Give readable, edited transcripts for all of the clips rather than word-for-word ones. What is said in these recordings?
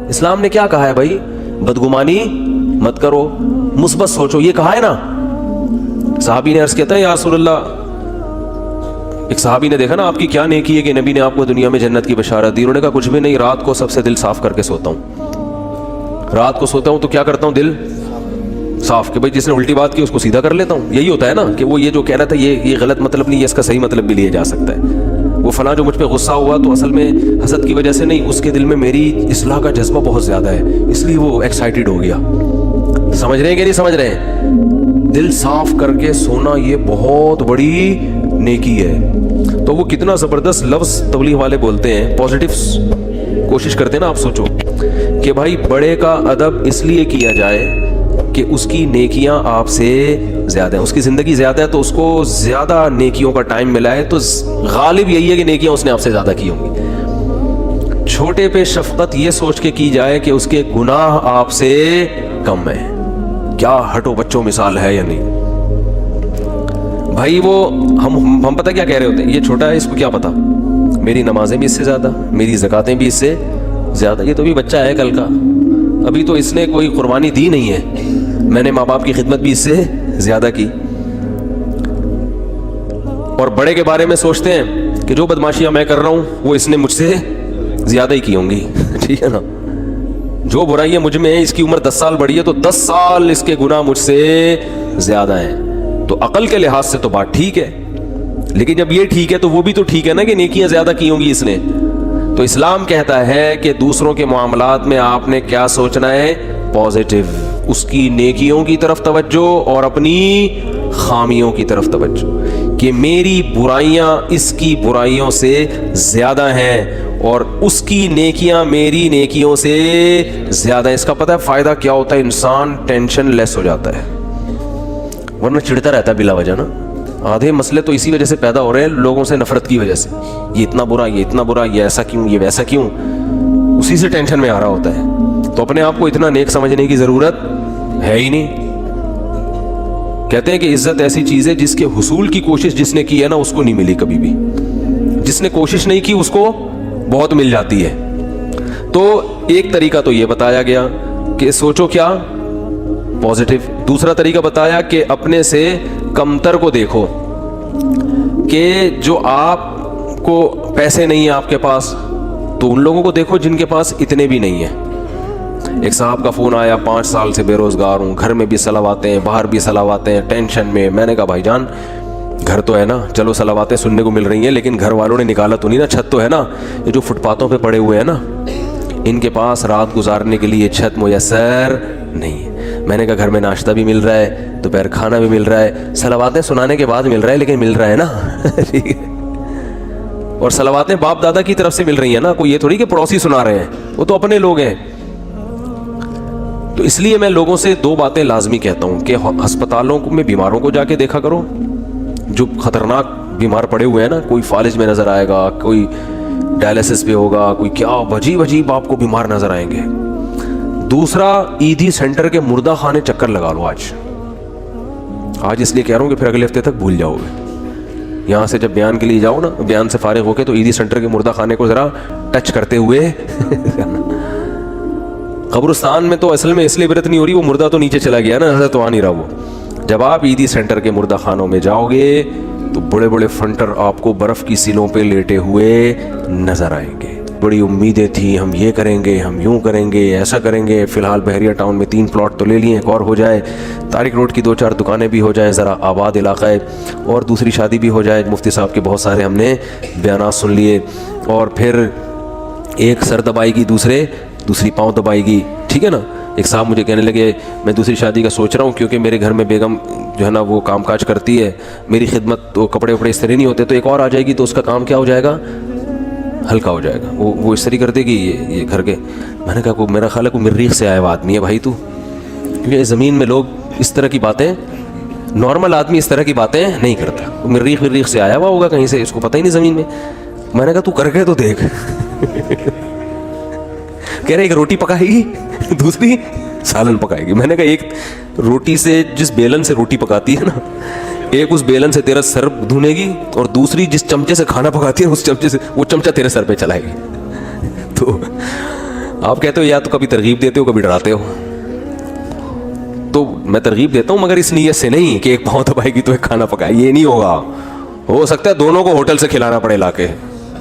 اسلام نے کیا کہا ہے بھائی؟ بدگمانی مت کرو، مثبت سوچو، یہ کہا ہے نا. صحابی نے عرض کیا تھا یا رسول اللہ، ایک صحابی نے دیکھا نا آپ کی کیا نیکی ہے کہ نبی نے آپ کو دنیا میں جنت کی بشارت دی. انہوں نے کہا کچھ بھی نہیں، رات کو سب سے دل صاف کر کے سوتا ہوں. رات کو سوتا ہوں تو کیا کرتا ہوں؟ دل صاف. کہ بھائی جس نے الٹی بات کی اس کو سیدھا کر لیتا ہوں. یہی ہوتا ہے نا کہ وہ یہ جو کہہ رہا تھا یہ غلط مطلب نہیں، یہ اس کا صحیح مطلب بھی لیا جا سکتا ہے. وہ فلاں جو مجھ پہ غصہ ہوا تو اصل میں حسد کی وجہ سے نہیں، اس کے دل میں میری اصلاح کا جذبہ بہت زیادہ ہے، اس لیے وہ ایکسائٹیڈ ہو گیا. سمجھ رہے ہیں کہ نہیں سمجھ رہے ہیں؟ دل صاف کر کے سونا یہ بہت بڑی نیکی ہے. تو وہ کتنا زبردست لفظ تبلیغ والے بولتے ہیں، پازیٹیو کوشش کرتے ہیں نا. آپ سوچو کہ بھائی بڑے کا ادب اس لیے کیا جائے کہ اس کی نیکیاں آپ سے زیادہ ہیں، اس کی زندگی زیادہ ہے تو اس کو زیادہ نیکیوں کا ٹائم ملا ہے، تو غالب یہی ہے کہ نیکیاں اس نے آپ سے زیادہ کی ہوں گی. چھوٹے پہ شفقت یہ سوچ کے کی جائے کہ اس کے گناہ آپ سے کم ہیں. کیا ہٹو بچوں مثال ہے یا نہیں بھائی؟ وہ ہم پتہ کیا کہہ رہے ہوتے ہیں، یہ چھوٹا ہے اس کو کیا پتا، میری نمازیں بھی اس سے زیادہ، میری زکاتیں بھی اس سے زیادہ. یہ تو بھی بچہ ہے کل کا، ابھی تو اس نے کوئی قربانی دی نہیں ہے، میں نے ماں باپ کی خدمت بھی اس سے زیادہ کی. اور بڑے کے بارے میں سوچتے ہیں کہ جو بدماشیاں میں کر رہا ہوں وہ اس نے مجھ سے زیادہ ہی کی ہوں گی. ٹھیک ہے نا؟ جو برائیاں مجھ میں ہیں، اس کی عمر 10 سال بڑی ہے تو 10 سال اس کے گناہ مجھ سے زیادہ ہیں. تو عقل کے لحاظ سے تو بات ٹھیک ہے، لیکن جب یہ ٹھیک ہے تو وہ بھی تو ٹھیک ہے نا کہ نیکیاں زیادہ کی ہوں گی اس نے. تو اسلام کہتا ہے کہ دوسروں کے معاملات میں آپ نے کیا سوچنا ہے؟ پازیٹیو، اس کی نیکیوں کی طرف توجہ اور اپنی خامیوں کی طرف توجہ، کہ میری برائیاں اس کی برائیوں سے زیادہ ہیں اور اس کی نیکیاں میری نیکیوں سے زیادہ ہیں. اس کا پتہ ہے فائدہ کیا ہوتا ہے؟ انسان ٹینشن لیس ہو جاتا ہے، ورنہ چڑھتا رہتا ہے بلا وجہ نا. آدھے مسئلے تو اسی وجہ سے پیدا ہو رہے ہیں، لوگوں سے نفرت کی وجہ سے. یہ اتنا برا، یہ اتنا برا، یہ ایسا کیوں، یہ ویسا کیوں، اسی سے ٹینشن میں آ رہا ہوتا ہے. تو اپنے آپ کو اتنا نیک سمجھنے کی ضرورت ہے ہی نہیں. کہتے ہیں کہ عزت ایسی چیز ہے جس کے حصول کی کوشش جس نے کی ہے نا اس کو نہیں ملی کبھی بھی، جس نے کوشش نہیں کی اس کو بہت مل جاتی ہے. تو ایک طریقہ تو یہ بتایا گیا کہ سوچو کیا؟ پازیٹیو. دوسرا طریقہ بتایا کہ اپنے سے کمتر کو دیکھو، کہ جو آپ کو پیسے نہیں ہیں آپ کے پاس تو ان لوگوں کو دیکھو جن کے پاس اتنے بھی نہیں ہیں. ایک صاحب کا فون آیا، 5 سال سے بے روزگار ہوں، گھر میں بھی صلواتیں ہیں، باہر بھی صلواتیں ہیں، ٹینشن میں. میں نے کہا بھائی جان گھر تو ہے نا، چلو صلواتیں سننے کو مل رہی ہیں لیکن گھر والوں نے نکالا تو نہیں نا، چھت تو ہے نا. یہ جو فٹ پاتھوں پہ پڑے ہوئے ہیں نا ان کے پاس رات گزارنے کے لیے چھت میسر نہیں ہے. میں نے کہا گھر میں ناشتہ بھی مل رہا ہے، دوپہر کھانا بھی مل رہا ہے، صلواتیں سنانے کے بعد مل رہا ہے لیکن مل رہا ہے نا. ٹھیک ہے؟ اور صلواتیں باپ دادا کی طرف سے مل رہی ہیں نا، کوئی یہ تھوڑی کہ پڑوسی سنا رہے ہیں، وہ تو اپنے لوگ ہیں. تو اس لیے میں لوگوں سے 2 باتیں لازمی کہتا ہوں کہ ہسپتالوں میں بیماروں کو جا کے دیکھا کرو، جو خطرناک بیمار پڑے ہوئے ہیں نا، کوئی فالج میں نظر آئے گا، کوئی ڈائلسس پہ ہوگا، کوئی کیا عجیب عجیب آپ کو بیمار نظر آئیں گے. دوسرا، ایدھی سینٹر کے مردہ خانے چکر لگا لو آج اس لیے کہہ رہا ہوں کہ پھر اگلے ہفتے تک بھول جاؤ گے. یہاں سے جب بیان کے لیے جاؤ نا، بیان سے فارغ ہو کے تو ایدھی سینٹر کے مردہ خانے کو ذرا ٹچ کرتے ہوئے. قبرستان میں تو اصل میں اس لیے عبرت نہیں ہو رہی، وہ مردہ تو نیچے چلا گیا نا، نظر تو آ نہیں رہا. وہ جب آپ ایدھی سینٹر کے مردہ خانوں میں جاؤ گے تو بڑے بڑے فنٹر آپ کو برف کی سیلوں پہ لیٹے ہوئے نظر آئیں گے. بڑی امیدیں تھیں، ہم یہ کریں گے، ہم یوں کریں گے، ایسا کریں گے. فی الحال بحریہ ٹاؤن میں 3 پلاٹ تو لے لیے، ایک اور ہو جائے، طارق روڈ کی 2-4 دکانیں بھی ہو جائیں، ذرا آباد علاقہ ہے، اور دوسری شادی بھی ہو جائے. مفتی صاحب کے بہت سارے ہم نے بیانات سن لیے. اور پھر ایک سر دبائے گی، دوسری پاؤں دبائے گی. ٹھیک ہے نا؟ ایک صاحب مجھے کہنے لگے میں دوسری شادی کا سوچ رہا ہوں کیونکہ میرے گھر میں بیگم جو ہے نا وہ کام کاج کرتی ہے، میری خدمت تو کپڑے وپڑے اس طرح نہیں ہوتے، تو ایک اور آ جائے گی تو اس کا کام کیا ہو جائے گا؟ ہلکا ہو جائے گا. وہ اس طرح کر دے گی یہ گھر کے. میں نے کہا میرا خیال ہے کوئی مریخ سے آیا ہوا آدمی ہے بھائی تو، کیونکہ زمین میں لوگ اس طرح کی باتیں، نارمل آدمی اس طرح کی باتیں نہیں کرتا. مریخ سے آیا ہوا ہوگا کہیں سے، اس کو پتہ ہی نہیں زمین میں. میں نے کہا تو کر کے تو دیکھ. کہہ رہے ایک روٹی پکائے گی، دوسری سالن پکائے گی. میں نے کہا ایک روٹی سے، جس بیلن سے روٹی پکاتی ہے نا، ایک اس بیلن سے تیرا سر دھونے گی، اور دوسری جس چمچے سے کھانا پکاتی ہے اس چمچے سے وہ چمچہ تیرے سر پہ چلائے گی. تو آپ کہتے ہو یا تو کبھی ترغیب دیتے ہو کبھی ڈراتے ہو. تو میں ترغیب دیتا ہوں مگر اس نیت سے نہیں کہ ایک پاؤں دبائے گی تو ایک کھانا پکائے, یہ نہیں ہوگا. ہو سکتا ہے دونوں کو ہوٹل سے کھلانا پڑے لا کے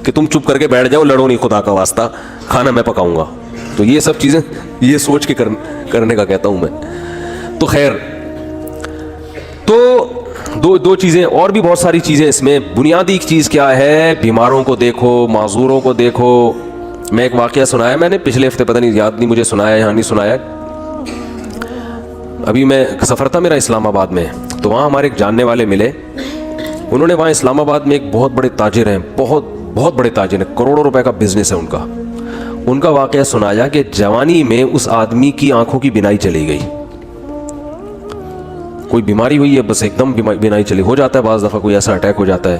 کہ تم چپ کر کے بیٹھ جاؤ, لڑو نہیں, خدا کا واسطہ کھانا میں پکاؤں گا. تو یہ سب چیزیں یہ سوچ کے کرنے کا کہتا ہوں میں. تو خیر, تو دو چیزیں اور بھی بہت ساری چیزیں اس میں. بنیادی چیز کیا ہے, بیماروں کو دیکھو, معذوروں کو دیکھو. میں ایک واقعہ سنایا میں نے پچھلے ہفتے, پتہ نہیں یاد نہیں مجھے سنایا یا نہیں سنایا. ابھی میں سفر تھا میرا اسلام آباد میں, تو وہاں ہمارے ایک جاننے والے ملے. انہوں نے وہاں اسلام آباد میں ایک بہت بڑے تاجر ہیں, بہت بڑے تاجر ہیں, کروڑوں روپے کا بزنس ہے ان کا واقعہ سنایا کہ جوانی میں اس آدمی کی آنکھوں کی بینائی چلی گئی. کوئی بیماری ہوئی ہے, بس ایک دم بینائی چلی. ہو جاتا ہے بعض دفعہ, کوئی ایسا اٹیک ہو جاتا ہے,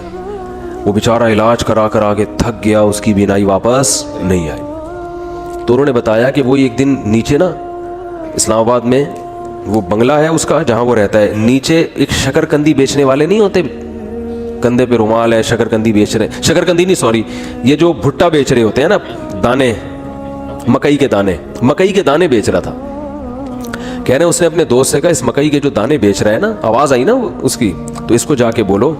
وہ بیچارہ علاج کرا کے تھک گیا, اس کی بینائی واپس نہیں آئی. تو انہوں نے بتایا کہ وہ ایک دن نیچے نا اسلام آباد میں وہ بنگلہ ہے اس کا جہاں وہ رہتا ہے, نیچے ایک شکرکندی بیچنے والے نہیں ہوتے, کندھے پہ رومال ہے, شکرکندی بیچ رہے, شکرکندی نہیں سوری, یہ جو بھٹا بیچ رہے ہوتے ہیں نا, دانے, مکئی کے دانے بیچ رہا تھا. کہہ رہے ہیں اس نے اپنے دوست سے کہا, اس مکئی کے جو دانے بیچ رہا ہے نا, آواز آئی نا اس کی, تو اس کو جا کے بولو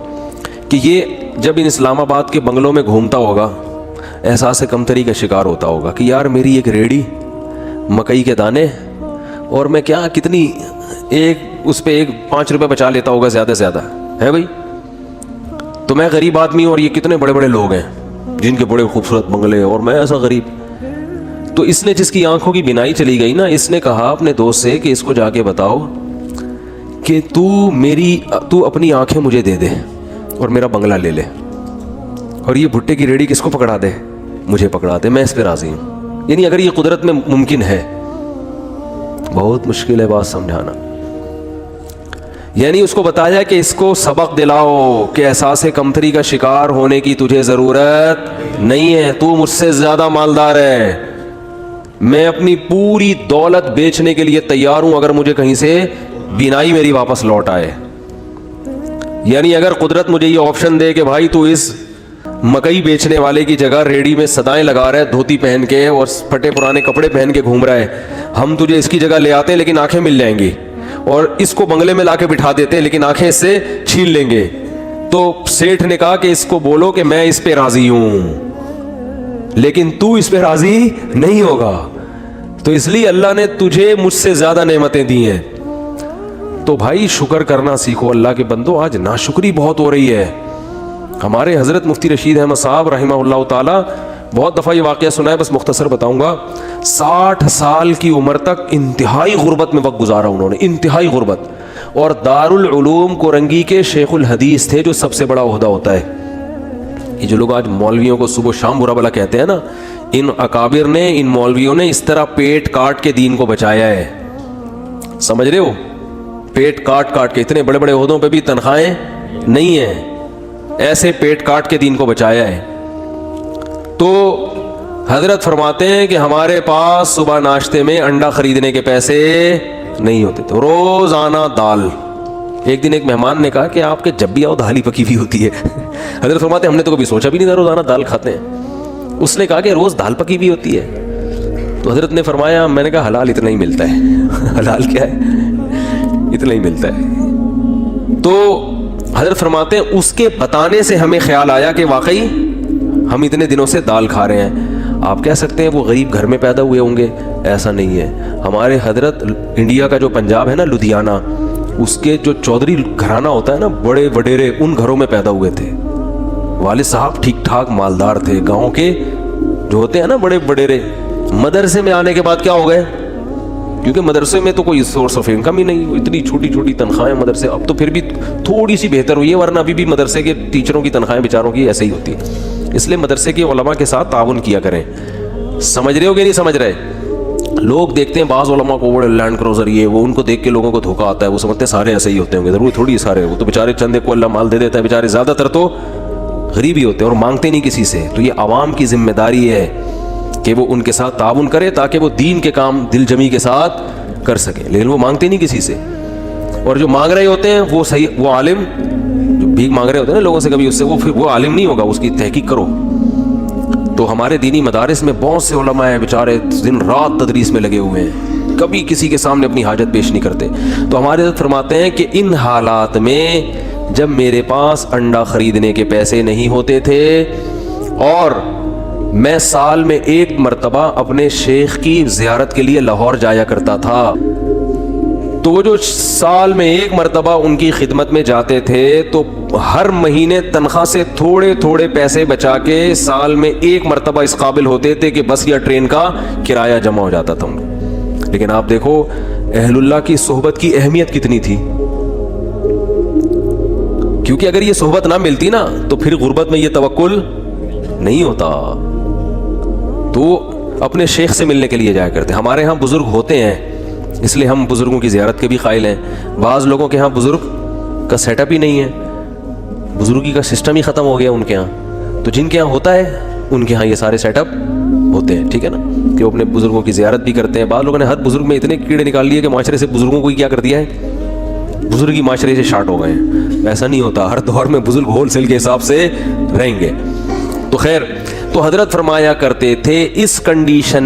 کہ یہ جب ان اسلام آباد کے بنگلوں میں گھومتا ہوگا احساس کمتری کا شکار ہوتا ہوگا کہ یار میری ایک ریڑھی, مکئی کے دانے, اور میں کیا کتنی ایک اس پہ ایک 5 روپے بچا لیتا ہوگا زیادہ سے زیادہ ہے بھائی. تو میں غریب آدمی اور یہ کتنے بڑے بڑے لوگ ہیں جن کے بڑے خوبصورت بنگلے, اور میں ایسا غریب. تو اس نے, جس کی آنکھوں کی بینائی چلی گئی نا, اس نے کہا اپنے دوست سے کہ اس کو جا کے بتاؤ کہ تو اپنی آنکھیں مجھے دے دے اور میرا بنگلہ لے لے, اور یہ بھٹے کی ریڑھی کس کو پکڑا دے, مجھے پکڑا دے, میں اس پہ راضی ہوں. یعنی اگر یہ قدرت میں ممکن ہے, بہت مشکل ہے بات سمجھانا. یعنی اس کو بتایا کہ اس کو سبق دلاؤ کہ احساس کمتری کا شکار ہونے کی تجھے ضرورت نہیں ہے, تو مجھ سے زیادہ مالدار ہے, میں اپنی پوری دولت بیچنے کے لیے تیار ہوں اگر مجھے کہیں سے بینائی میری واپس لوٹ آئے. یعنی اگر قدرت مجھے یہ آپشن دے کہ بھائی تو اس مکئی بیچنے والے کی جگہ ریڑھی میں صدائیں لگا رہا ہے, دھوتی پہن کے اور پھٹے پرانے کپڑے پہن کے گھوم رہا ہے, ہم تجھے اس کی جگہ لے آتے ہیں لیکن آنکھیں مل جائیں گی, اور اس کو بنگلے میں لا کے بٹھا دیتے ہیں لیکن آنکھیں اس سے چھین لیں گے. تو سیٹھ نے کہا کہ اس کو بولو کہ میں اس پہ راضی ہوں لیکن تو اس پہ راضی نہیں ہوگا, تو اس لیے اللہ نے تجھے مجھ سے زیادہ نعمتیں دی ہیں. تو بھائی شکر کرنا سیکھو اللہ کے بندو. آج ناشکری بہت ہو رہی ہے. ہمارے حضرت مفتی رشید احمد صاحب رحمہ اللہ تعالی, بہت دفعہ یہ واقعہ سنا ہے, بس مختصر بتاؤں گا. 60 سال کی عمر تک انتہائی غربت میں وقت گزارا انہوں نے, انتہائی غربت, اور دارالعلوم کورنگی کے شیخ الحدیث تھے, جو سب سے بڑا عہدہ ہوتا ہے. یہ جو لوگ آج مولویوں کو صبح شام برا بلا کہتے ہیں نا, ان اکابر نے, ان مولویوں نے اس طرح پیٹ کاٹ کے دین کو بچایا ہے. سمجھ رہے ہو, پیٹ کاٹ کے, اتنے بڑے بڑے عہدوں پہ بھی تنخواہیں نہیں ہیں, ایسے پیٹ کاٹ کے دین کو بچایا ہے. تو حضرت فرماتے ہیں کہ ہمارے پاس صبح ناشتے میں انڈا خریدنے کے پیسے نہیں ہوتے تھے, روزانہ دال. ایک دن ایک مہمان نے کہا کہ آپ کے جب بھی آؤ دال ہی پکی ہوئی ہوتی ہے. حضرت فرماتے ہیں ہم نے تو کبھی سوچا بھی نہیں تھا روزانہ دال کھاتے ہیں. اس نے کہا کہ روز دال پکی ہوئی ہوتی ہے. تو حضرت نے فرمایا, میں نے کہا حلال اتنا ہی ملتا ہے. حلال کیا ہے, اتنا ہی ملتا ہے. تو حضرت فرماتے ہیں اس کے بتانے سے ہمیں خیال آیا کہ واقعی ہم اتنے دنوں سے دال کھا رہے ہیں. آپ کہہ سکتے ہیں وہ غریب گھر میں پیدا ہوئے ہوں گے, ایسا نہیں ہے. ہمارے حضرت انڈیا کا جو پنجاب ہے نا, لدھیانہ, اس کے جو چودھری گھرانہ ہوتا ہے نا, بڑے وڈیرے, ان گھروں میں پیدا ہوئے تھے. والد صاحب ٹھیک ٹھاک مالدار تھے. گاؤں کے جو ہوتے ہیں نا بڑے وڈیرے, مدرسے میں آنے کے بعد کیا ہو گئے, کیونکہ مدرسے میں تو کوئی سورس آف انکم ہی نہیں, اتنی چھوٹی چھوٹی تنخواہیں مدرسے. اب تو پھر بھی تھوڑی سی بہتر ہوئی ہے, ورنہ ابھی بھی مدرسے کے ٹیچروں کی تنخواہیں بیچاروں کی ایسے ہی ہوتی ہیں. اس لیے مدرسے کے علماء کے ساتھ تعاون کیا کریں. سمجھ رہے ہو کہ نہیں سمجھ رہے؟ لوگ دیکھتے ہیں بعض علماء کو بڑے لینڈ کروزر, یہ وہ, ان کو دیکھ کے لوگوں کو دھوکہ آتا ہے, وہ سمجھتے ہیں سارے ایسے ہی ہوتے ہوں گے. ضرور تھوڑی سارے, وہ تو بیچارے چندے کو اللہ مال دے دیتا ہے, بیچارے زیادہ تر تو غریب ہی ہوتے ہیں اور مانگتے نہیں کسی سے. تو یہ عوام کی ذمہ داری ہے کہ وہ ان کے ساتھ تعاون کرے تاکہ وہ دین کے کام دل جمی کے ساتھ کر سکیں, لیکن وہ مانگتے نہیں کسی سے. اور جو مانگ رہے ہوتے ہیں وہ صحیح, وہ عالم جو بھیک مانگ رہے ہوتے ہیں نا لوگوں سے, کبھی اس سے وہ عالم نہیں ہوگا, اس کی تحقیق کرو. تو تو ہمارے دینی مدارس میں بہت سے علماء ہیں بیچارے دن رات تدریس میں لگے ہوئے ہیں, کبھی کسی کے سامنے اپنی حاجت پیش نہیں کرتے. تو ہمارے حضرت فرماتے ہیں کہ ان حالات میں جب میرے پاس انڈا خریدنے کے پیسے نہیں ہوتے تھے اور میں سال میں ایک مرتبہ اپنے شیخ کی زیارت کے لیے لاہور جایا کرتا تھا, تو وہ جو سال میں ایک مرتبہ ان کی خدمت میں جاتے تھے تو ہر مہینے تنخواہ سے تھوڑے تھوڑے پیسے بچا کے سال میں ایک مرتبہ اس قابل ہوتے تھے کہ بس یا ٹرین کا کرایہ جمع ہو جاتا تھا. لیکن آپ دیکھو اہل اللہ کی صحبت کی اہمیت کتنی تھی, کیونکہ اگر یہ صحبت نہ ملتی نا تو پھر غربت میں یہ توکل نہیں ہوتا. تو اپنے شیخ سے ملنے کے لیے جایا کرتے. ہمارے ہاں بزرگ ہوتے ہیں اس لیے ہم بزرگوں کی زیارت کے بھی قائل ہیں. بعض لوگوں کے ہاں بزرگ کا سیٹ اپ ہی نہیں ہے, بزرگی کا سسٹم ہی ختم ہو گیا ان کے ہاں. تو جن کے ہاں ہوتا ہے ان کے ہاں یہ سارے سیٹ اپ ہوتے ہیں, ٹھیک ہے نا, کہ وہ اپنے بزرگوں کی زیارت بھی کرتے ہیں. بعض لوگوں نے ہر بزرگ میں اتنے کیڑے نکال لیے کہ معاشرے سے بزرگوں کو ہی کیا کر دیا ہے, بزرگی معاشرے سے شارٹ ہو گئے ہیں. ایسا نہیں ہوتا, ہر دور میں بزرگ ہول سیل کے حساب سے رہیں گے. تو خیر, تو حضرت فرمایا کرتے تھے اس کنڈیشن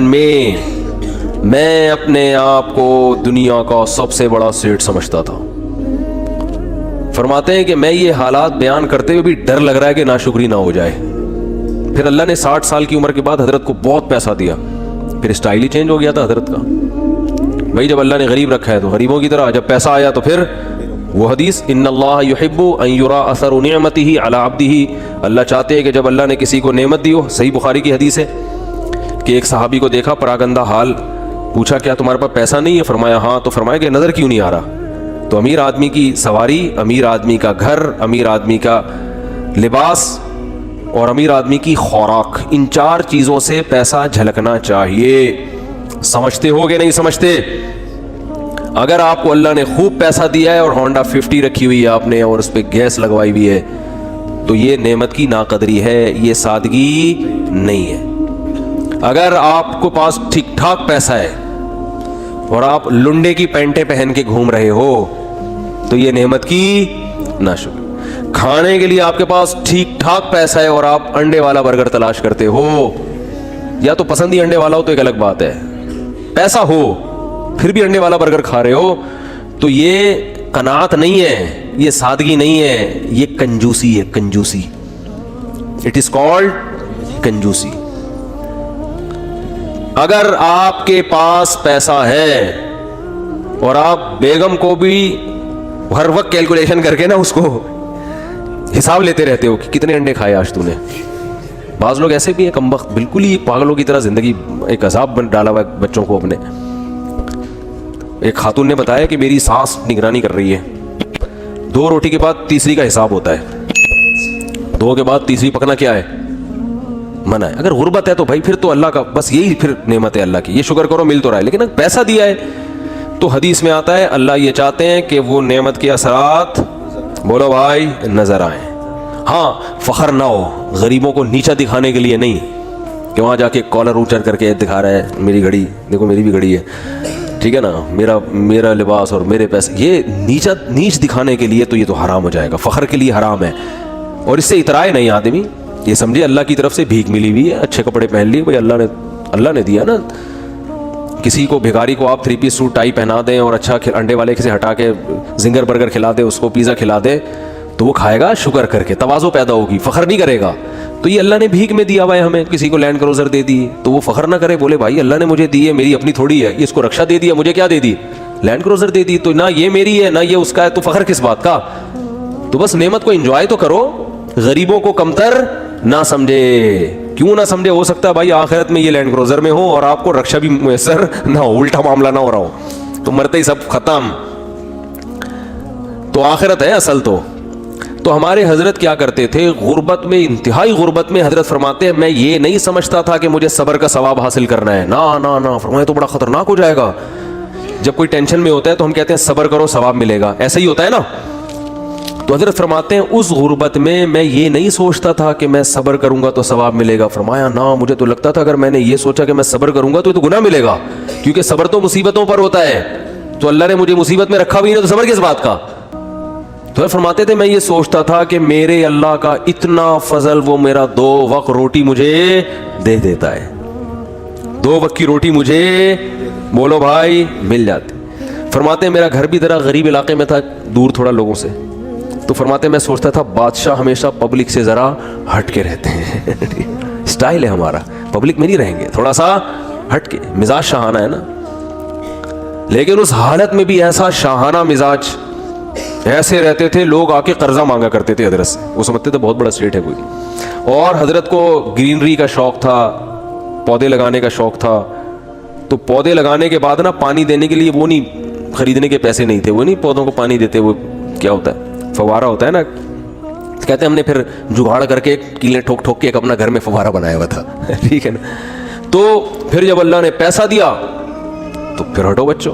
میں اپنے آپ کو دنیا کا سب سے بڑا سیٹ سمجھتا تھا. فرماتے ہیں کہ میں یہ حالات بیان کرتے ہوئے بھی ڈر لگ رہا ہے کہ ناشکری نہ ہو جائے. پھر اللہ نے 60 سال کی عمر کے بعد حضرت کو بہت پیسہ دیا, پھر اسٹائل ہی چینج ہو گیا تھا حضرت کا. بھائی جب اللہ نے غریب رکھا ہے تو غریبوں کی طرح, جب پیسہ آیا تو پھر وہ حدیث ان اللہ یحب ان یرا اثر نعمتہ علی عبدہ, اللہ چاہتے ہیں کہ جب اللہ نے کسی کو نعمت دی ہو. صحیح بخاری کی حدیث ہے کہ ایک صحابی کو دیکھا پراگندہ حال, پوچھا کیا تمہارے پاس پیسہ نہیں ہے؟ فرمایا ہاں. تو فرمایا کہ نظر کیوں نہیں آ رہا؟ تو امیر آدمی کی سواری, امیر آدمی کا گھر, امیر آدمی کا لباس اور امیر آدمی کی خوراک, ان 4 چیزوں سے پیسہ جھلکنا چاہیے. سمجھتے ہو کہ نہیں سمجھتے؟ اگر آپ کو اللہ نے خوب پیسہ دیا ہے اور ہونڈا 50 رکھی ہوئی ہے آپ نے اور اس پہ گیس لگوائی ہوئی ہے تو یہ نعمت کی ناقدری ہے, یہ سادگی نہیں ہے. اگر آپ کو پاس ٹھیک ٹھاک پیسہ ہے اور آپ لنڈے کی پینٹیں پہن کے گھوم رہے ہو تو یہ نعمت کی ناشکری. کھانے کے لیے آپ کے پاس ٹھیک ٹھاک پیسہ ہے اور آپ انڈے والا برگر تلاش کرتے ہو, یا تو پسند ہی انڈے والا ہو تو ایک الگ بات ہے, پیسہ ہو پھر بھی انڈے والا برگر کھا رہے ہو, تو یہ قناعت نہیں ہے, یہ سادگی نہیں ہے, یہ کنجوسی ہے. کنجوسی, اٹ از کالڈ کنجوسی. اگر آپ کے پاس پیسہ ہے اور آپ بیگم کو بھی ہر وقت کیلکولیشن کر کے نا اس کو حساب لیتے رہتے ہو کہ کتنے انڈے کھائے آج تو نے. بعض لوگ ایسے بھی ہیں کمبخت, بالکل ہی پاگلوں کی طرح زندگی ایک عذاب بن ڈالا ہوا ہے بچوں کو اپنے. ایک خاتون نے بتایا کہ میری ساس نگرانی کر رہی ہے, 2 روٹی کے بعد تیسری کا حساب ہوتا ہے, 2 کے بعد تیسری پکنا کیا ہے؟ منع ہے. اگر غربت ہے تو بھائی پھر تو اللہ کا بس یہی پھر نعمت ہے اللہ کی, یہ شکر کرو مل تو رہا ہے. لیکن اگر پیسہ دیا ہے تو حدیث میں آتا ہے اللہ یہ چاہتے ہیں کہ وہ نعمت کے اثرات بولو بھائی نظر آئیں. ہاں فخر نہ ہو, غریبوں کو نیچا دکھانے کے لیے نہیں کہ وہاں جا کے کالر اونچر کر کے دکھا رہا ہے میری گھڑی دیکھو میری بھی گھڑی ہے, ٹھیک ہے نا, میرا لباس اور میرے پیسے, یہ نیچ دکھانے کے لیے تو یہ تو حرام ہو جائے گا, فخر کے لیے حرام ہے. اور اس سے اترائے نہیں آدمی, یہ سمجھے اللہ کی طرف سے بھیک ملی ہوئی ہے, اچھے کپڑے پہن لیے بھائی اللہ نے دیا نا. کسی کو بھیکاری کو آپ 3 پیس سوٹ ٹائی پہنا دیں اور اچھا انڈے والے سے ہٹا کے زنگر برگر کھلا دے, اس کو پیزا کھلا دے تو وہ کھائے گا شکر کر کے, تواضع پیدا ہوگی, فخر نہیں کرے گا. تو یہ اللہ نے بھیک میں دیا ہوا ہے ہمیں, کسی کو لینڈ کروزر دے دی تو وہ فخر نہ کرے, بولے بھائی اللہ نے مجھے دی ہے, میری اپنی تھوڑی ہے, یہ اس کو رکشا دے دیا, مجھے کیا دے دی؟ لینڈ کروزر دے دی, تو نہ یہ میری ہے نہ یہ اس کا ہے, تو فخر کس بات کا؟ تو بس نعمت کو انجوائے تو کرو, غریبوں کو کمتر نہ سمجھے. کیوں نہ سمجھے؟ ہو سکتا ہے بھائی آخرت میں یہ لینڈ کروزر میں ہو اور آپ کو رکشا بھی میسر نہ ہو, الٹا معاملہ نہ ہو رہا ہو, تو مرتے ہی سب ختم. تو آخرت ہے اصل. تو ہمارے حضرت کیا کرتے تھے غربت میں, انتہائی غربت میں, حضرت فرماتے ہیں میں یہ نہیں سمجھتا تھا کہ مجھے صبر کا ثواب حاصل کرنا ہے, نہ فرمایا تو بڑا خطرناک ہو جائے گا. جب کوئی ٹینشن میں ہوتا ہے تو ہم کہتے ہیں صبر کرو ثواب ملے گا, ایسا ہی ہوتا ہے نا. تو حضرت فرماتے ہیں اس غربت میں یہ نہیں سوچتا تھا کہ میں صبر کروں گا تو ثواب ملے گا. فرمایا نہ, مجھے تو لگتا تھا اگر میں نے یہ سوچا کہ میں صبر کروں گا تو گناہ ملے گا, کیونکہ صبر تو مصیبتوں پر ہوتا ہے, تو اللہ نے مجھے مصیبت میں رکھا بھی نہیں تو صبر کس بات کا. تو فرماتے تھے میں یہ سوچتا تھا کہ میرے اللہ کا اتنا فضل, وہ میرا 2 وقت روٹی مجھے دے دیتا ہے, 2 وقت کی روٹی مجھے بولو بھائی مل جاتی. فرماتے ہیں میرا گھر بھی ذرا غریب علاقے میں تھا, دور تھوڑا لوگوں سے, تو فرماتے ہیں میں سوچتا تھا بادشاہ ہمیشہ پبلک سے ذرا ہٹ کے رہتے ہیں. اسٹائل ہے ہمارا, پبلک میں نہیں رہیں گے, تھوڑا سا ہٹ کے, مزاج شاہانہ ہے نا. لیکن اس حالت میں بھی ایسا شاہانہ مزاج, ایسے رہتے تھے لوگ آ کے قرضہ مانگا کرتے تھے حضرت سے, وہ سمجھتے تھے بہت بڑا اسٹیٹ ہے کوئی. اور حضرت کو گرینری کا شوق تھا, پودے لگانے کا شوق تھا, تو پودے لگانے کے بعد نا پانی دینے کے لیے وہ نہیں, خریدنے کے پیسے نہیں تھے, وہ نہیں پودوں کو پانی دیتے, وہ کیا ہوتا ہے فوارہ ہوتا ہے نا, کہتے ہیں ہم نے پھر جگاڑ کر کے کیلیں ٹھوک ٹھوک کے ایک اپنا گھر میں فوارہ بنایا ہوا تھا. ٹھیک ہے نا. تو پھر جب اللہ نے پیسہ دیا تو پھر ہٹو بچوں.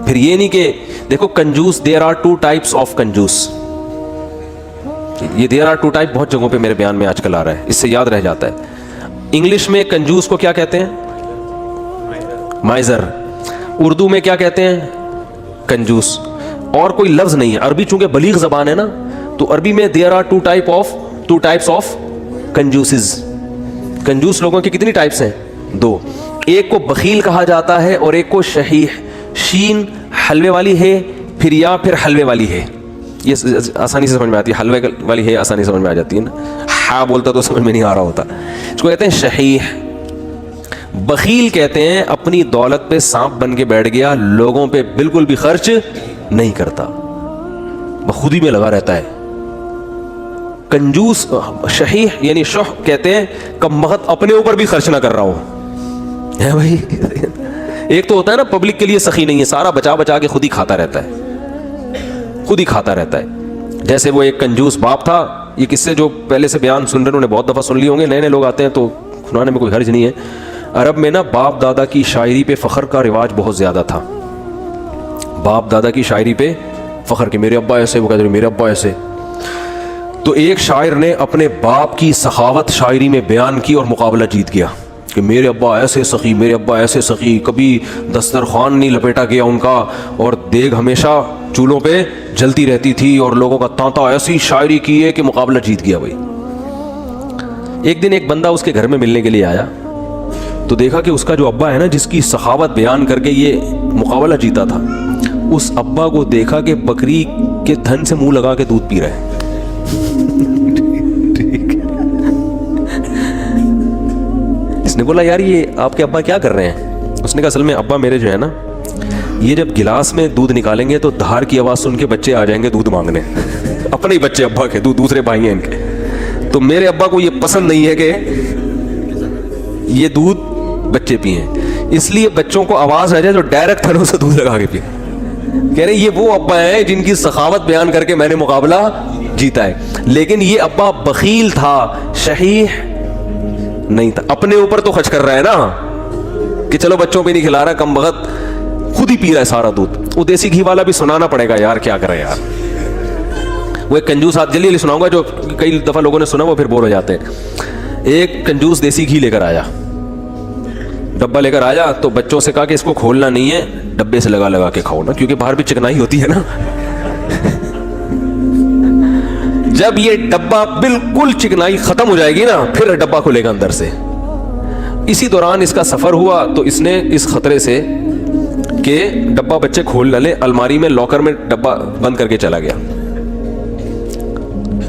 پھر یہ نہیں کہ دیکھو کنجوس, دیر آر 2 ٹائپس آف کنجوس. یہ دیر آر 2 ٹائپ بہت جگہوں پہ میرے بیان میں آج کل آ رہا ہے, اس سے یاد رہ جاتا ہے. انگلش میں کنجوس کو کیا کہتے ہیں؟ مائزر. اردو میں کیا کہتے ہیں؟ کنجوس. اور کوئی لفظ نہیں ہے. عربی چونکہ بلیغ زبان ہے نا, تو عربی میں دیر آر 2 ٹائپس آف کنجوسز. کنجوس لوگوں کی کتنی ٹائپس ہیں؟ 2. ایک کو بخیل کہا جاتا ہے اور ایک کو شحیح. شین حلوے والی ہے, پھر حلوے والی ہے. یہ آسانی سے سمجھ میں آتی ہے, حلوے والی ہے آسانی سے سمجھ میں آ جاتی ہے نا. ہاں بولتا تو سمجھ میں نہیں آ رہا ہوتا. اس کو کہتے ہیں شحیح. بخیل کہتے ہیں اپنی دولت پہ سانپ بن کے بیٹھ گیا, لوگوں پہ بالکل بھی خرچ نہیں کرتا, بخودی میں لگا رہتا ہے. کنجوس شحیح یعنی شح کہتے ہیں کم بخت اپنے اوپر بھی خرچ نہ کر رہا ہوں. ہے بھائی, ایک تو ہوتا ہے نا پبلک کے لیے سخی نہیں ہے, سارا بچا بچا کے خود ہی کھاتا رہتا ہے, خود ہی کھاتا رہتا ہے. جیسے وہ ایک کنجوس باپ تھا. یہ قصے جو پہلے سے بیان سن رہے انہوں نے بہت دفعہ سن لی ہوں گے, نئے نئے لوگ آتے ہیں تو سنانے میں کوئی حرج نہیں ہے. عرب میں نا باپ دادا کی شاعری پہ فخر کا رواج بہت زیادہ تھا. باپ دادا کی شاعری پہ فخر کہ میرے ابا ایسے, وہ کہتے ہیں میرے ابا ایسے. تو ایک شاعر نے اپنے باپ کی سخاوت شاعری میں بیان کی اور مقابلہ جیت گیا کہ میرے ابا ایسے سخی, میرے ابا ایسے سخی, کبھی دسترخوان نہیں لپیٹا گیا ان کا, اور دیگ ہمیشہ چولہوں پہ جلتی رہتی تھی, اور لوگوں کا تانتا ایسی شاعری کی ہے کہ مقابلہ جیت گیا بھائی. ایک دن ایک بندہ اس کے گھر میں ملنے کے لیے آیا, تو دیکھا کہ اس کا جو ابا ہے نا, جس کی سخاوت بیان کر کے یہ مقابلہ جیتا تھا, اس ابا کو دیکھا کہ بکری کے تھن سے منہ لگا کے دودھ پی رہا ہے. اس نے بولا یار یہ آپ کے ابا کیا کر رہے ہیں؟ اس نے کہا اصل میں ابا میرے جو ہے نا, یہ جب گلاس میں دودھ نکالیں گے تو دھار کی آواز سن کے بچے آ جائیں گے دودھ مانگنے. اپنے ہی بچے ابا کے, دوسرے بھائی ہیں ان کے. تو میرے ابا کو یہ پسند نہیں ہے کہ یہ دودھ بچے پئیں, اس لیے بچوں کو آواز آ جائے تو ڈائریکٹ تھنوں سے دودھ لگا کے پئیں. کہہ رہے یہ وہ ابا ہیں جن کی سخاوت بیان کر کے میں نے مقابلہ جیتا ہے. لیکن یہ ابا بخیل تھا, شحیح نہیں تھا. اپنے اوپر تو خرچ کر رہا ہے نا کہ چلو بچوں پہ نہیں کھلا رہا, کم بخت خود ہی پی رہا ہے سارا دودھ. وہ دیسی گھی والا بھی سنانا پڑے گا یار, کیا کرے یار. وہ ایک کنجوس ہاتھ جلدی سناؤں گا جو کئی دفعہ لوگوں نے سنا, وہ پھر بور ہو جاتے ہیں. ایک کنجوس دیسی گھی لے کر آیا, ڈبہ لے کر آیا, تو بچوں سے کہا کہ اس کو کھولنا نہیں ہے, ڈبے سے لگا لگا کے کھاؤ نا, کیونکہ باہر بھی چکنائی ہوتی ہے نا. جب یہ ڈبہ بالکل چکنائی ختم ہو جائے گی نا, پھر ڈبہ کھلے گا اندر سے. اسی دوران اس کا سفر ہوا تو اس نے اس خطرے سے کہ ڈبہ بچے کھول نہ لیں, الماری میں لاکر میں ڈبہ بند کر کے چلا گیا.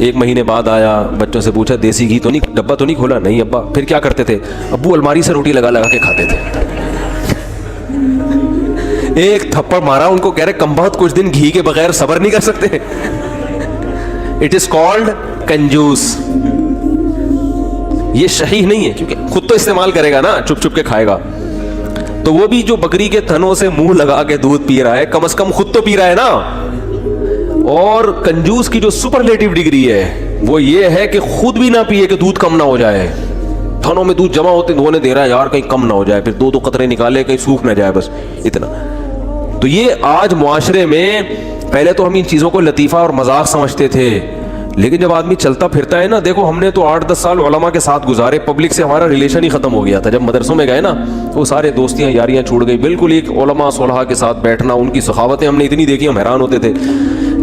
1 مہینے بعد آیا, بچوں سے پوچھا دیسی گھی تو نہیں, ڈبہ تو نہیں کھولا؟ نہیں ابا. پھر کیا کرتے تھے؟ ابو الماری سے روٹی لگا لگا کے کھاتے تھے. ایک تھپڑ مارا ان کو, کہہ رہے کم بہت کچھ دن گھی کے بغیر صبر نہیں کر سکتے. اٹ از کالڈ کنجوس. یہ شحیح نہیں ہے, کیونکہ خود تو استعمال کرے گا نا, چپ چپ کے کھائے گا. تو وہ بھی جو بکری کے تھنوں سے منہ لگا کے دودھ پی رہا ہے, کم از کم خود تو پی رہا ہے نا. اور کنجوس کی جو سپرلیٹو ڈگری ہے وہ یہ ہے کہ خود بھی نہ پیے کہ دودھ کم نہ ہو جائے. تھنوں میں دودھ جمع ہوتے دھونے دے رہا ہے یار, کہیں کم نہ ہو جائے, پھر 2 قطرے نکالے کہیں سوکھ نہ جائے, بس اتنا. تو یہ آج معاشرے میں, پہلے تو ہم ان چیزوں کو لطیفہ اور مذاق سمجھتے تھے, لیکن جب آدمی چلتا پھرتا ہے نا, دیکھو ہم نے تو 8-10 سال علماء کے ساتھ گزارے, پبلک سے ہمارا ریلیشن ہی ختم ہو گیا تھا. جب مدرسوں میں گئے نا, وہ سارے دوستیاں یاریاں چھوڑ گئی, بالکل ایک علماء صلحاء کے ساتھ بیٹھنا, ان کی سخاوتیں ہم نے اتنی دیکھی ہم حیران ہوتے تھے.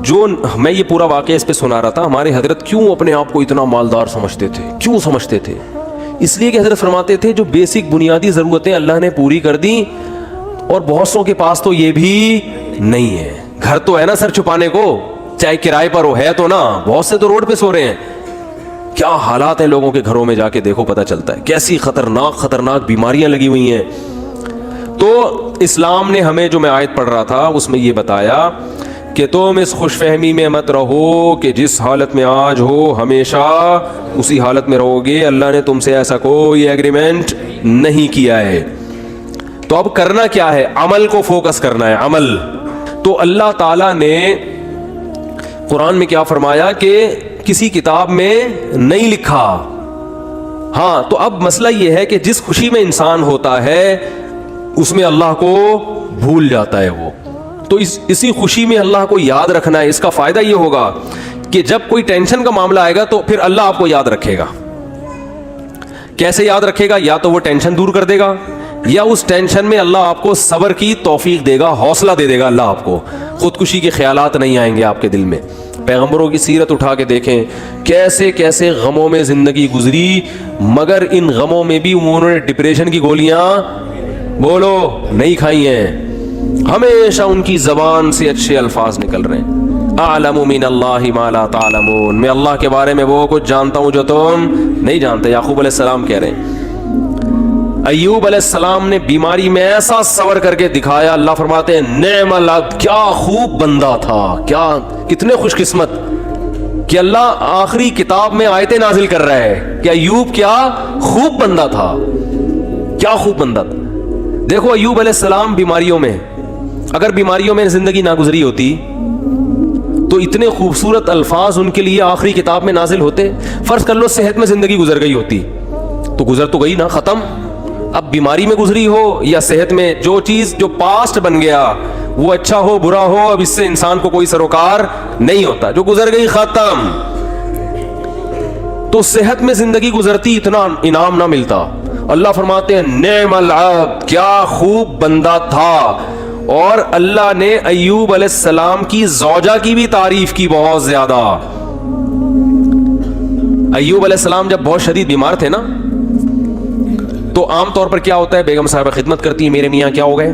جو میں یہ پورا واقعہ اس پہ سنا رہا تھا, ہمارے حضرت کیوں اپنے آپ کو اتنا مالدار سمجھتے تھے, کیوں سمجھتے تھے؟ اس لیے کہ حضرت فرماتے تھے جو بیسک بنیادی ضرورتیں اللہ نے پوری کر دی, اور بہت سوں کے پاس تو یہ بھی نہیں ہے. گھر تو ہے نا سر چھپانے کو, چاہے کرائے پر ہو, ہے تو نا, بہت سے تو روڈ پہ سو رہے ہیں. کیا حالات ہیں لوگوں کے گھروں میں, جا کے دیکھو پتہ چلتا ہے کیسی خطرناک بیماریاں لگی ہوئی ہیں. تو اسلام نے ہمیں, جو میں آیت پڑھ رہا تھا اس میں یہ بتایا کہ تم اس خوش فہمی میں مت رہو کہ جس حالت میں آج ہو ہمیشہ اسی حالت میں رہو گے. اللہ نے تم سے ایسا کوئی ایگریمنٹ نہیں کیا ہے. تو اب کرنا کیا ہے؟ عمل کو فوکس کرنا ہے, عمل. تو اللہ تعالیٰ نے قرآن میں کیا فرمایا کہ کسی کتاب میں نہیں لکھا. ہاں, تو اب مسئلہ یہ ہے کہ جس خوشی میں انسان ہوتا ہے اس میں اللہ کو بھول جاتا ہے وہ. تو اسی خوشی میں اللہ کو یاد رکھنا ہے. اس کا فائدہ یہ ہوگا کہ جب کوئی ٹینشن کا معاملہ آئے گا تو پھر اللہ آپ کو یاد رکھے گا. کیسے یاد رکھے گا؟ یا تو وہ ٹینشن دور کر دے گا, یا اس ٹینشن میں اللہ آپ کو صبر کی توفیق دے گا, حوصلہ دے دے گا اللہ آپ کو. خودکشی کے خیالات نہیں آئیں گے آپ کے دل میں. پیغمبروں کی سیرت اٹھا کے دیکھیں, کیسے کیسے غموں میں زندگی گزری, مگر ان غموں میں بھی انہوں نے ڈپریشن کی گولیاں بولو نہیں کھائی ہیں. ہمیشہ ان کی زبان سے اچھے الفاظ نکل رہے ہیں. اعلم من اللہ ما لا تعلمون, میں اللہ کے بارے میں وہ کچھ جانتا ہوں جو تم نہیں جانتے. یعقوب علیہ السلام کہہ رہے ہیں. ایوب علیہ السلام نے بیماری میں ایسا صبر کر کے دکھایا. اللہ فرماتے ہیں نعم العبد, کیا خوب بندہ تھا, کیا کتنے خوش قسمت کہ اللہ آخری کتاب میں آیتیں نازل کر رہا ہے کہ ایوب کیا خوب بندہ تھا, کیا خوب بندہ تھا. دیکھو ایوب علیہ السلام بیماریوں میں, اگر بیماریوں میں زندگی نہ گزری ہوتی تو اتنے خوبصورت الفاظ ان کے لیے آخری کتاب میں نازل ہوتے. فرض کر لو صحت میں زندگی گزر گئی ہوتی تو گزر تو گئی نا, ختم. اب بیماری میں گزری ہو یا صحت میں, جو چیز جو پاسٹ بن گیا وہ اچھا ہو برا ہو, اب اس سے انسان کو کوئی سروکار نہیں ہوتا. جو گزر گئی ختم. تو صحت میں زندگی گزرتی اتنا انعام نہ ملتا. اللہ فرماتے ہیں نعم العبد, کیا خوب بندہ تھا. اور اللہ نے ایوب علیہ السلام کی زوجہ کی بھی تعریف کی بہت زیادہ. ایوب علیہ السلام جب بہت شدید بیمار تھے نا, تو عام طور پر کیا ہوتا ہے, بیگم صاحبہ خدمت کرتی ہے, میرے میاں کیا ہو گئے,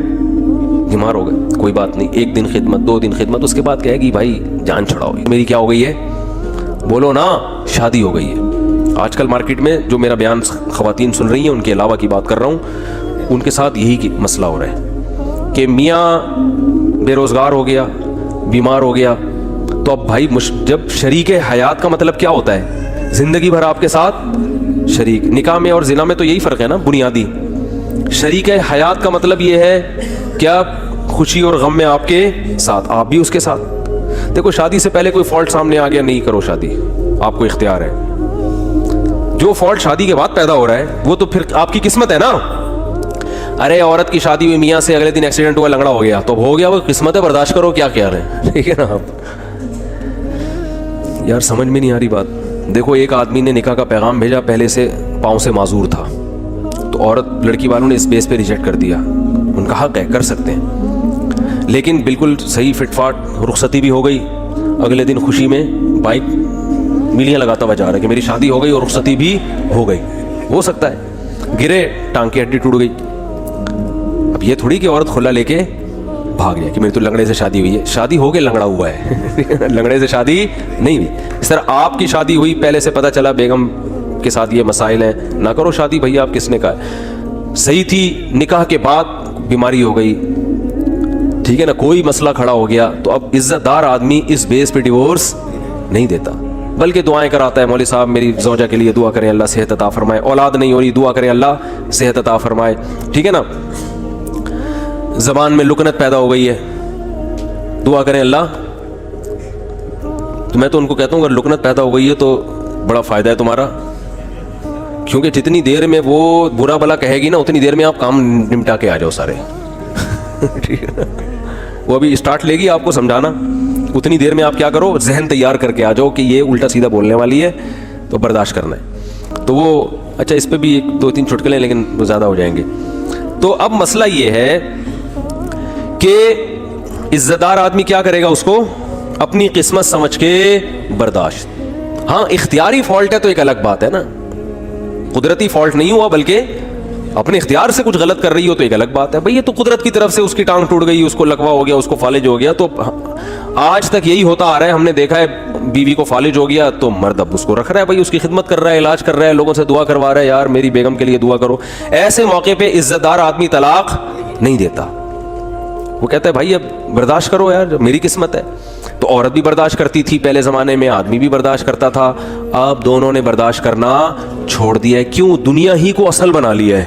بیمار ہو گئے, کوئی بات نہیں, 1 دن خدمت 2 دن خدمت, اس کے بعد کہے گی بھائی جان چھڑاؤ, میری کیا ہو گئی ہے, بولو نا, شادی ہو گئی ہے. آج کل مارکیٹ میں جو میرا بیان خواتین سن رہی ہیں ان کے علاوہ کی بات کر رہا ہوں, ان کے ساتھ یہی مسئلہ ہو رہا ہے کہ میاں بے روزگار ہو گیا, بیمار ہو گیا, تو اب بھائی جب شریک حیات کا مطلب کیا ہوتا ہے, زندگی بھر آپ کے ساتھ شریک. نکاح میں اور زنا میں تو یہی فرق ہے نا بنیادی. شریک حیات کا مطلب یہ ہے کیا, خوشی اور غم میں آپ کے ساتھ, آپ بھی اس کے ساتھ. دیکھو شادی سے پہلے کوئی فالٹ سامنے آ گیا, نہیں کرو شادی, آپ کو اختیار ہے. جو فالٹ شادی کے بعد پیدا ہو رہا ہے وہ تو پھر آپ کی قسمت ہے نا. ارے عورت کی شادی ہوئی میاں سے, اگلے دن ایکسیڈنٹ ہوا, لنگڑا ہو گیا, تو ہو گیا, وہ قسمت ہے, برداشت کرو, کیا کہہ رہے ہیں, ٹھیک ہے نا. آپ یار سمجھ میں نہیں آ رہی بات. دیکھو ایک آدمی نے نکاح کا پیغام بھیجا, پہلے سے پاؤں سے معذور تھا, تو عورت لڑکی والوں نے اس بیس پہ ریجیکٹ کر دیا. ان کا حق ہے, کر سکتے ہیں, لیکن بالکل صحیح فٹ فاٹ رخصتی بھی ہو گئی. اگلے دن خوشی میں بائک میلیاں لگاتا ہوا جا رہا ہے کہ میری شادی ہو گئی اور رخصتی بھی ہو گئی. ہو سکتا ہے گرے, ٹانگ کی ہڈی ٹوٹ گئی. اب یہ تھوڑی کہ عورت کھلا لے کے بھاگ جائے کہ میری تو لنگڑے سے شادی ہوئی ہے. شادی ہو کے لنگڑا ہوا ہے, لنگڑے سے شادی نہیں ہوئی. سر آپ کی شادی ہوئی, پہلے سے پتہ چلا بیگم کے ساتھ یہ مسائل ہیں, نہ کرو شادی بھائی. آپ کس نے کہا صحیح تھی, نکاح کے بعد بیماری ہو گئی, ٹھیک ہے نا, کوئی مسئلہ کھڑا ہو گیا, تو اب عزت دار آدمی اس بیس پہ ڈیورس نہیں دیتا, بلکہ دعائیں کراتا ہے. مولوی صاحب میری زوجہ کے لیے دعا کریں, اللہ صحت عطا فرمائے. اولاد نہیں ہو رہی, دعا کریں اللہ صحت عطا فرمائے, ٹھیک ہے نا. زبان میں لکنت پیدا ہو گئی ہے, دعا کریں اللہ. تو میں تو ان کو کہتا ہوں اگر لکنت پیدا ہو گئی ہے تو بڑا فائدہ ہے تمہارا, کیونکہ جتنی دیر میں وہ برا بلا کہے گی نا, اتنی دیر میں آپ کام نمٹا کے آ جاؤ سارے. ٹھیک ہے, وہ ابھی اسٹارٹ لے گی آپ کو سمجھانا, اتنی دیر میں آپ کیا کرو, ذہن تیار کر کے آ جاؤ کہ یہ الٹا سیدھا بولنے والی ہے, تو برداشت کرنا ہے. تو وہ اچھا اس پہ بھی 2-3 چٹکلے, لیکن وہ زیادہ ہو جائیں گے. تو اب مسئلہ یہ ہے کہ عزت دار آدمی کیا کرے گا, اس کو اپنی قسمت سمجھ کے برداشت. ہاں اختیاری فالٹ ہے تو ایک الگ بات ہے نا, قدرتی فالٹ نہیں ہوا بلکہ اپنے اختیار سے کچھ غلط کر رہی ہو تو ایک الگ بات ہے. بھئی یہ تو قدرت کی طرف سے اس کی ٹانگ ٹوٹ گئی, اس کو لکوا ہو گیا, اس کو فالج ہو گیا. تو آج تک یہی ہوتا آ رہا ہے, ہم نے دیکھا ہے بیوی کو فالج ہو گیا تو مرد اب اس کو رکھ رہا ہے, بھئی اس کی خدمت کر رہا ہے, علاج کر رہا ہے, لوگوں سے دعا کروا رہا ہے, یار میری بیگم کے لیے دعا کرو. ایسے موقع پہ عزت دار آدمی طلاق نہیں دیتا, وہ کہتا ہے بھائی اب برداشت کرو یار, میری قسمت ہے. تو عورت بھی برداشت کرتی تھی پہلے زمانے میں, آدمی بھی برداشت کرتا تھا. اب دونوں نے برداشت کرنا چھوڑ دیا ہے. کیوں؟ دنیا ہی کو اصل بنا لیا ہے.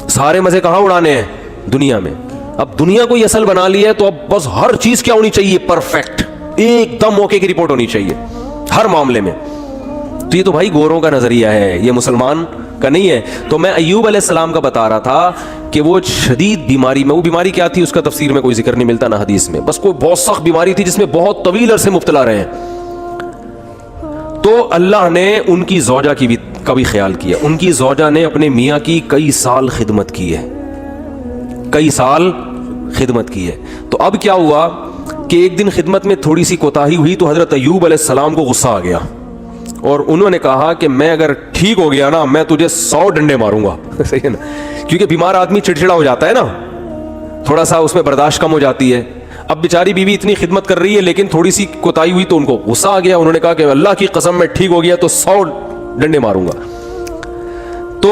سارے مزے کہاں اڑانے ہیں دنیا میں. اب دنیا کو ہی اصل بنا لیا ہے تو اب بس ہر چیز کیا ہونی چاہیے؟ پرفیکٹ, ایک دم موقع کی رپورٹ ہونی چاہیے ہر معاملے میں. تو یہ تو بھائی گوروں کا نظریہ ہے, یہ مسلمان کا نہیں ہے. تو میں ایوب علیہ السلام کا بتا رہا تھا کہ وہ شدید بیماری میں, وہ بیماری کیا تھی اس کا تفسیر میں کوئی ذکر نہیں ملتا نہ حدیث میں, بس کوئی بہت سخت بیماری تھی جس میں بہت طویل عرصے مبتلا رہے ہیں. تو اللہ نے ان کی زوجہ کا بھی خیال کیا. ان کی زوجہ نے اپنے میاں کی کئی سال خدمت کی ہے, کئی سال خدمت کی ہے. تو اب کیا ہوا کہ ایک دن خدمت میں تھوڑی سی کوتاہی ہوئی تو حضرت ایوب علیہ السلام کو غصہ آ گیا اور انہوں نے کہا کہ میں اگر ٹھیک ہو گیا نا میں تجھے 100 ڈنڈے ماروں گا. صحیح ہے نا, کیونکہ بیمار آدمی چڑچڑا ہو جاتا ہے نا, تھوڑا سا اس میں برداشت کم ہو جاتی ہے. اب بیچاری بیوی اتنی خدمت کر رہی ہے لیکن تھوڑی سی کوتاہی ہوئی تو ان کو غصہ آ گیا. انہوں نے کہا کہ اللہ کی قسم میں ٹھیک ہو گیا تو 100 ڈنڈے ماروں گا. تو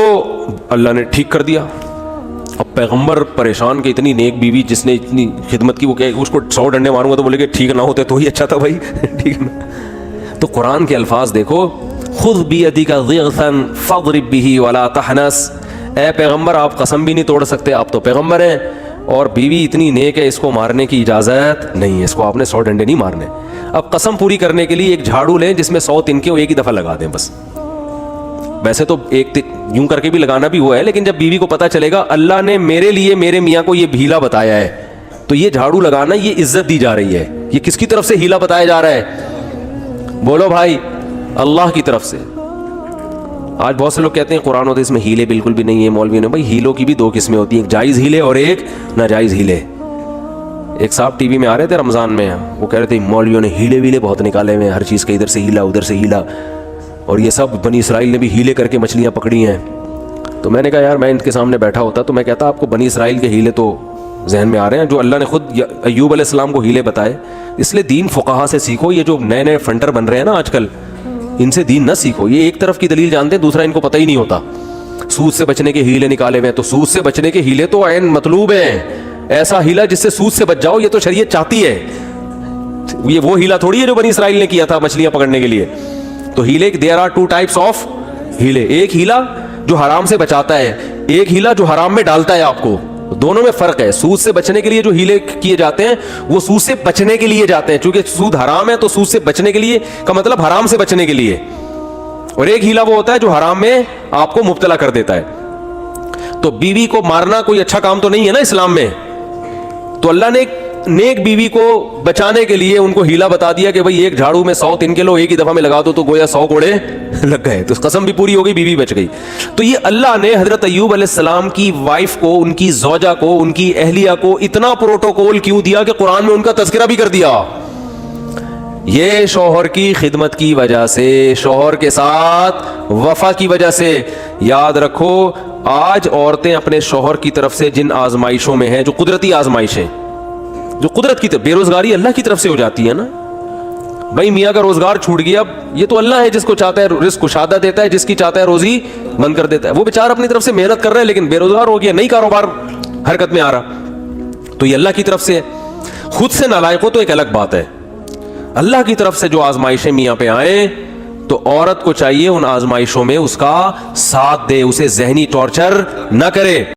اللہ نے ٹھیک کر دیا. اب پیغمبر پریشان کہ اتنی نیک بیوی جس نے اتنی خدمت کی, وہ کہ اس کو 100 ڈنڈے ماروں گا, تو بولے کہ ٹھیک نہ ہوتے تو ہی اچھا تھا بھائی. ٹھیک ہے نا. تو قرآن کے الفاظ دیکھو, خذ بیدک ضغثا فاضرب به ولا تحنس. اے پیغمبر آپ قسم بھی نہیں توڑ سکتے, آپ تو پیغمبر ہیں, اور بیوی اتنی نیک ہے اس کو مارنے کی اجازت نہیں ہے, اس کو آپ نے 100 ڈنڈے نہیں مارنے. اب قسم پوری کرنے کے لیے ایک جھاڑو لیں جس میں 100 تنکے ہو, ایک ہی دفعہ لگا دیں بس. ویسے تو ایک یوں کر کے بھی لگانا بھی ہوا ہے, لیکن جب بیوی کو پتا چلے گا اللہ نے میرے لیے میرے میاں کو یہ ہیلا بتایا ہے تو یہ جھاڑو لگانا یہ عزت دی جا رہی ہے. یہ کس کی طرف سے ہیلا بتایا جا رہا ہے؟ بولو بھائی, اللہ کی طرف سے. آج بہت سے لوگ کہتے ہیں قرآن و حدیث میں ہیلے بالکل بھی نہیں ہے, مولوی نے. بھائی ہیلوں کی بھی 2 قسمیں ہوتی ہیں, ایک جائز ہیلے اور ایک ناجائز ہیلے. ایک صاحب ٹی وی میں آ رہے تھے رمضان میں, وہ کہہ رہے تھے مولویوں نے ہیلے ویلے بہت نکالے ہوئے ہیں, ہر چیز کا ادھر سے ہیلا ادھر سے ہیلا, اور یہ سب بنی اسرائیل نے بھی ہیلے کر کے مچھلیاں پکڑی ہیں. تو میں نے کہا یار میں ان کے سامنے بیٹھا ہوتا تو میں کہتا آپ کو بنی اسرائیل کے ہیلے تو ذہن میں آ رہے ہیں جو اللہ نے خود ایوب علیہ السلام کو ہیلے بتائے. اس لیے دین فقہا سے سیکھو. یہ جو نئے نئے فنٹر بن رہے ہیں نا آج کل, ان سے دین نہ سیکھو. یہ ایک طرف کی دلیل جانتے ہیں, دوسرا ان کو پتہ ہی نہیں ہوتا. سود سے بچنے کے ہیلے نکالے ہوئے ہیں, تو سود سے بچنے کے ہیلے تو عین مطلوب ہیں. ایسا ہیلا جس سے سود سے بچ جاؤ, یہ تو شریعت چاہتی ہے. یہ وہ ہیلا تھوڑی ہے جو بنی اسرائیل نے کیا تھا مچھلیاں پکڑنے کے لیے. تو ہیلے دیر آر 2 types آف ہیلے. ایک ہیلا جو حرام سے بچاتا ہے, ایک ہیلا جو حرام میں ڈالتا ہے آپ کو. دونوں میں فرق ہے. سود سے بچنے کے لیے جو ہیلے کیے جاتے ہیں وہ سود سے بچنے کے لیے جاتے ہیں, چونکہ سود حرام ہے تو سود سے بچنے کے لیے کا مطلب حرام سے بچنے کے لیے. اور ایک ہیلا وہ ہوتا ہے جو حرام میں آپ کو مبتلا کر دیتا ہے. تو بیوی کو مارنا کوئی اچھا کام تو نہیں ہے نا اسلام میں. تو اللہ نے نیک بیوی کو بچانے کے لیے ان کو ہیلا بتا دیا کہ بھئی ایک جھاڑو میں 100 تنکے لو, ایک ہی دفعہ میں لگا دو تو گویا 100 کوڑے لگ گئے. تو قسم بھی پوری ہو گئی, بیوی بچ گئی. تو یہ اللہ نے حضرت ایوب علیہ السلام کی وائف کو, ان کی زوجہ کو, ان کی اہلیہ کو اتنا پروٹوکول کیوں دیا کہ قرآن میں ان کا تذکرہ بھی کر دیا. یہ شوہر کی خدمت کی وجہ سے, شوہر کے ساتھ وفا کی وجہ سے. یاد رکھو آج عورتیں اپنے شوہر کی طرف سے جن آزمائشوں میں ہیں, جو قدرتی آزمائشیں, جو قدرت کی طرف, بے روزگاری اللہ کی طرف سے ہو جاتی ہے نا. بھائی میاں کا روزگار چھوٹ گیا, یہ تو اللہ ہے جس کو چاہتا ہے رزق کشادہ دیتا ہے, جس کی چاہتا ہے روزی بند کر دیتا ہے. وہ بیچارہ اپنی طرف سے محنت کر رہا ہے لیکن بے روزگار ہو گیا, نہیں کاروبار حرکت میں آ رہا, تو یہ اللہ کی طرف سے ہے. خود سے نالائق ہو تو ایک الگ بات ہے. اللہ کی طرف سے جو آزمائشیں میاں پہ آئیں تو عورت کو چاہیے ان آزمائشوں میں اس کا ساتھ دے, اسے ذہنی ٹارچر نہ کرے.